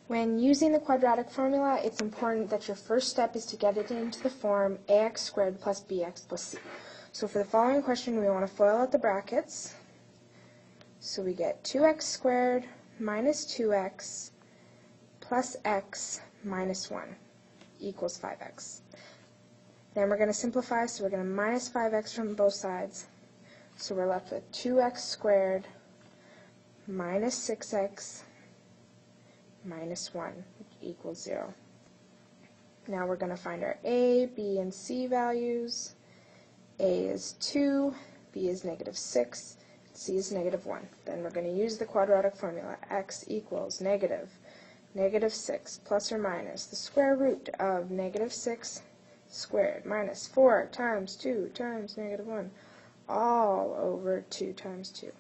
When using the quadratic formula, it's important that your first step is to get it into the form ax squared plus bx plus c. So for the following question, we want to FOIL out the brackets. So we get 2x squared minus 2x plus x minus 1 equals 5x. Then we're going to simplify, so we're going to minus 5x from both sides. So we're left with 2x squared minus 6x minus 1 equals 0. Now we're going to find our a, b, and c values. A is 2, b is negative 6, c is negative 1. Then we're going to use the quadratic formula. X equals negative 6 plus or minus the square root of negative 6 squared minus 4 times 2 times negative 1 all over 2 times 2.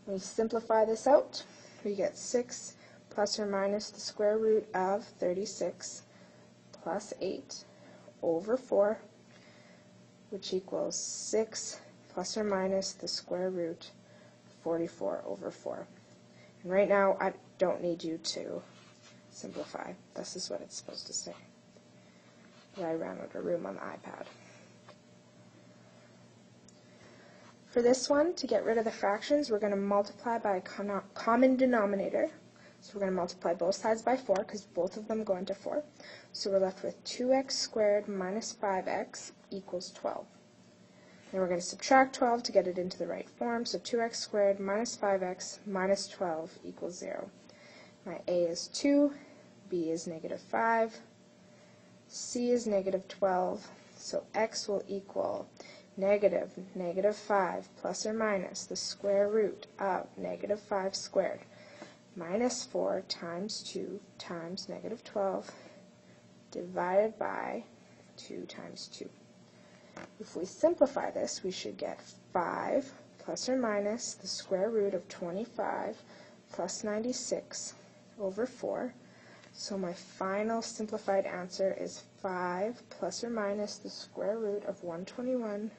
We simplify this out. We get 6 plus or minus the square root of 36 plus 8 over 4, which equals 6 plus or minus the square root of 44 over 4. And right now, I don't need you to simplify. This is what it's supposed to say. But I ran out of room on the iPad. For this one, to get rid of the fractions, we're going to multiply by a common denominator. So we're going to multiply both sides by 4 because both of them go into 4. So we're left with 2x squared minus 5x equals 12. Then we're going to subtract 12 to get it into the right form. So 2x squared minus 5x minus 12 equals 0. My a is 2, b is negative 5, c is negative 12. So x will equal negative 5 plus or minus the square root of negative 5 squared minus 4 times 2 times negative 12 divided by 2 times 2. If we simplify this, we should get 5 plus or minus the square root of 25 plus 96 over 4. So my final simplified answer is 5 plus or minus the square root of 121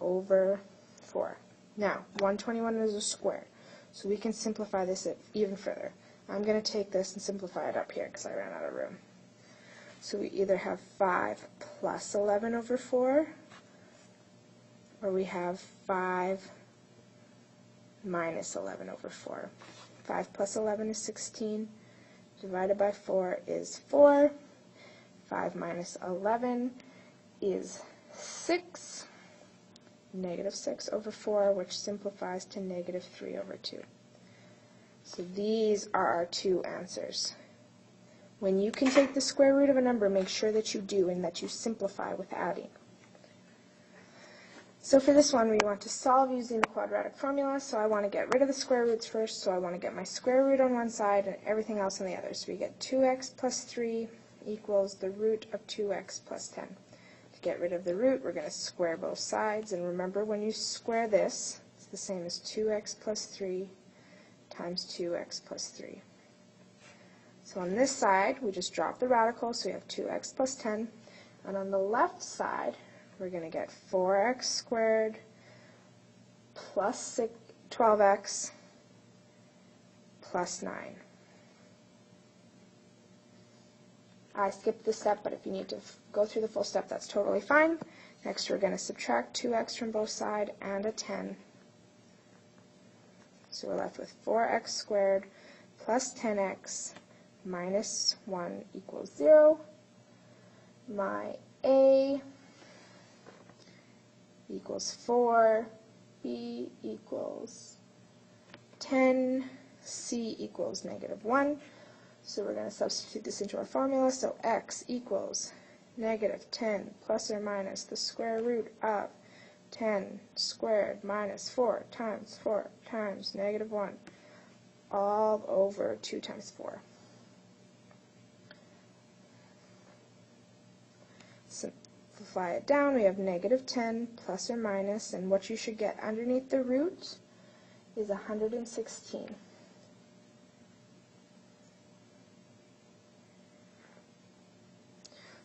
over 4. Now, 121 is a square, so we can simplify this even further. I'm going to take this and simplify it up here because I ran out of room. So we either have 5 plus 11 over 4, or we have 5 minus 11 over 4. 5 plus 11 is 16, divided by 4 is 4. 5 minus 11 is 6. Negative 6 over 4, which simplifies to negative 3 over 2. So these are our two answers. When you can take the square root of a number, make sure that you do and that you simplify with adding. So for this one, we want to solve using the quadratic formula. So I want to get rid of the square roots first, so I want to get my square root on one side and everything else on the other. So we get 2x plus 3 equals the root of 2x plus 10. To get rid of the root, we're going to square both sides. And remember, when you square this, it's the same as 2x plus 3 times 2x plus 3. So on this side, we just drop the radical, so we have 2x plus 10. And on the left side, we're going to get 4x squared plus 12x plus 9. I skipped this step, but if you need to go through the full step, that's totally fine. Next, we're going to subtract 2x from both sides and a 10. So we're left with 4x squared plus 10x minus 1 equals 0. My a equals 4, b equals 10, c equals negative 1. So we're going to substitute this into our formula. So x equals negative 10 plus or minus the square root of 10 squared minus 4 times negative 1 all over 2 times 4. Simplify it down. We have negative 10 plus or minus, and what you should get underneath the root is 116.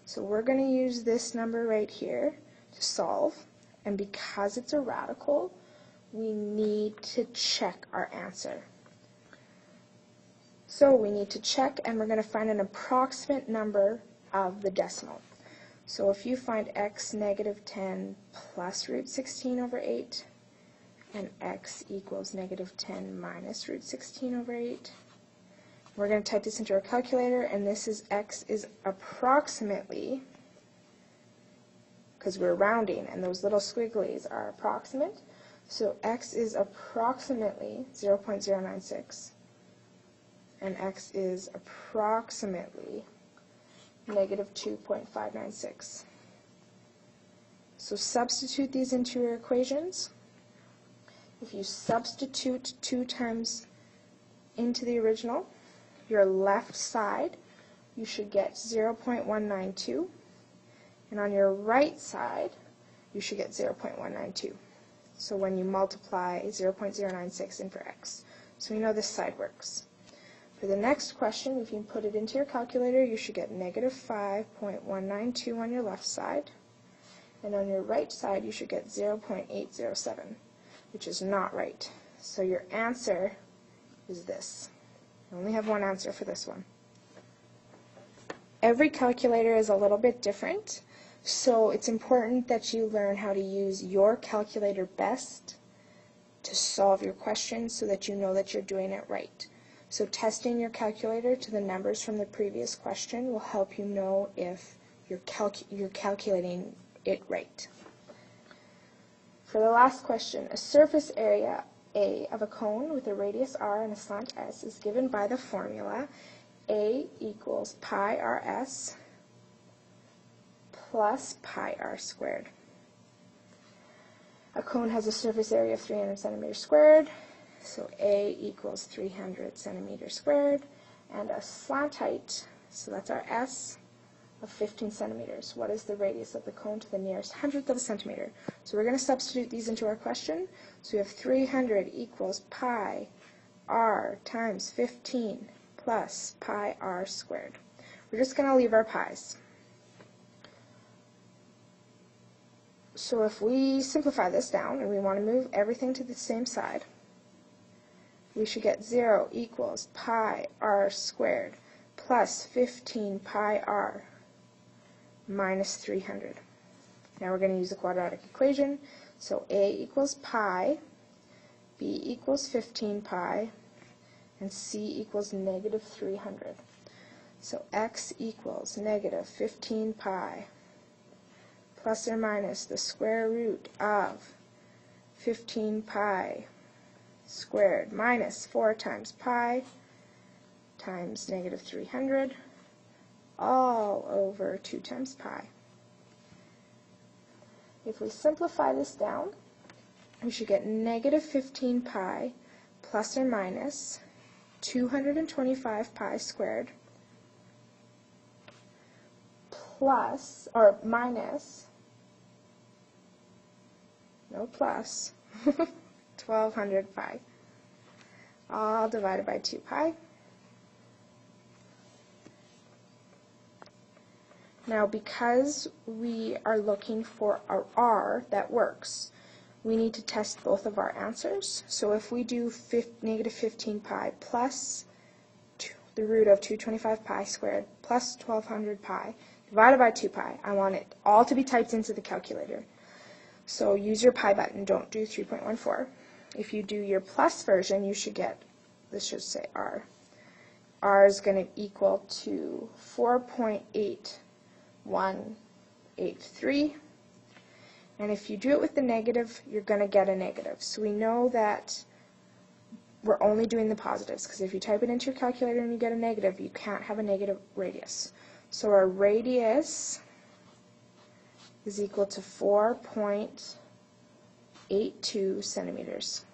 So we're going to use this number right here to solve, and because it's a radical, we need to check our answer. So we need to check, and we're going to find an approximate number of the decimal. So if you find x negative 10 plus root 16 over 8, and x equals negative 10 minus root 16 over 8, we're going to type this into our calculator, and this is x is approximately, because we're rounding, and those little squigglies are approximate, so x is approximately 0.096, and x is approximately negative 2.596. So substitute these into your equations. If you substitute 2 times into the original, your left side, you should get 0.192, and on your right side, you should get 0.192. So when you multiply 0.096 in for x. So we know this side works. For the next question, if you put it into your calculator, you should get negative 5.192 on your left side, and on your right side, you should get 0.807, which is not right. So your answer is this. You only have one answer for this one. Every calculator is a little bit different, so it's important that you learn how to use your calculator best to solve your questions so that you know that you're doing it right. So testing your calculator to the numbers from the previous question will help you know if you're calculating it right. For the last question, a surface area A of a cone with a radius r and a slant s is given by the formula A equals pi rs plus pi r squared. A cone has a surface area of 300 centimeters squared, so A equals 300 centimeters squared, and a slant height, so that's our s, of 15 centimeters. What is the radius of the cone to the nearest hundredth of a centimeter? So we're going to substitute these into our question. So we have 300 equals pi r times 15 plus pi r squared. We're just going to leave our pi's. So if we simplify this down and we want to move everything to the same side, we should get 0 equals pi r squared plus 15 pi r minus 300. Now we're going to use the quadratic equation. So A equals pi, B equals 15 pi, and C equals negative 300. So x equals negative 15 pi plus or minus the square root of 15 pi squared minus 4 times pi times negative 300 all over 2 times pi. If we simplify this down, we should get negative 15 pi plus or minus 225 pi squared plus, or minus, no plus, 1200 pi, all divided by 2 pi. Now, because we are looking for our r that works, we need to test both of our answers. So if we do negative 15 pi plus the root of 225 pi squared plus 1200 pi divided by 2 pi, I want it all to be typed into the calculator. So use your pi button, don't do 3.14. If you do your plus version, you should get, this should say r. R is going to equal to 4.8183. And if you do it with the negative, you're going to get a negative. So we know that we're only doing the positives, because if you type it into your calculator and you get a negative, you can't have a negative radius. So our radius is equal to 4.82 centimeters.